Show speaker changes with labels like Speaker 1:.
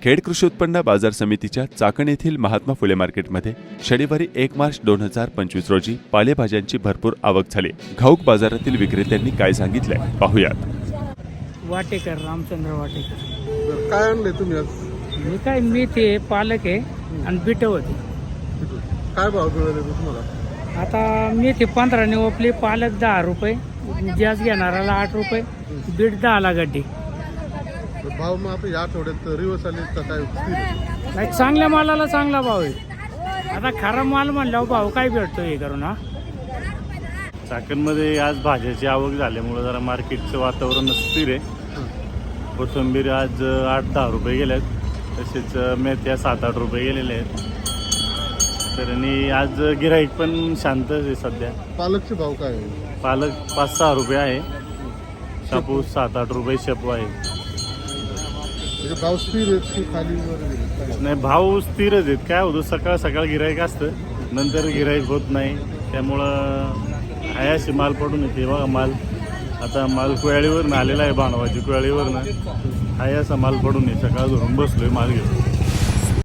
Speaker 1: खेड कृषी उत्पन्न बाजार समितीच्या चाकण येथील महात्मा फुले मार्केटमध्ये शनिवारी 1 मार्च 2025 रोजी पालेभाज्यांची भरपूर आवक झाली। घाऊक बाजारातील विक्रेत्यांनी काय सांगितलंय पाहूयात।
Speaker 2: वाटेकर रामचंद्र वाटेकर।
Speaker 3: काय आणले तुम्ही आज?
Speaker 2: मी काय मेथी आहे, पालक आहे आणि बीट होती।
Speaker 3: काय भाव मिळाले तुम्हाला?
Speaker 2: आता मेथी 15 ने ओपली, पालक 10 रुपये, जास्त घेणाराला 8 रुपये, बीट 10 ला गड्डी।
Speaker 3: भाव मग आता या आठवड्यात रिवर्स आले का काय?
Speaker 2: नाही, चांगल्या मालाला चांगला भाव आहे। आता खरा माल म्हणल्यावर भाव काय भेटतो हे करून। हा,
Speaker 4: चाकणमध्ये आज भाज्याची आवक झाल्यामुळे जरा मार्केटचं वातावरण स्थिर आहे। कोथिंबीर आज 8-10 रुपये गेल्यात, तसेच मेथ्या 7-8 रुपये गेलेले आहेत। तर आणि आज गिराईक पण शांतच आहे सध्या।
Speaker 3: पालकचे भाव काय आहे?
Speaker 4: पालक 5-6 रुपये आहे, कापूस 7-8 रुपये शेपू आहे।
Speaker 3: म्हणजे भाव स्थिर आहेत की खाली वर गेले?
Speaker 4: नाही, भाव स्थिरच आहेत। काय होतं, सकाळ सकाळ गिराईक असतं, नंतर गिराईक होत नाही, त्यामुळं अशी माल पडून येते बघा। माल आता माल कुयाळीवरनं आलेला आहे, भांडवाची कुयाळीवरनं असा माल पडून आहे। सकाळ धरून बसलोय माल घेऊन।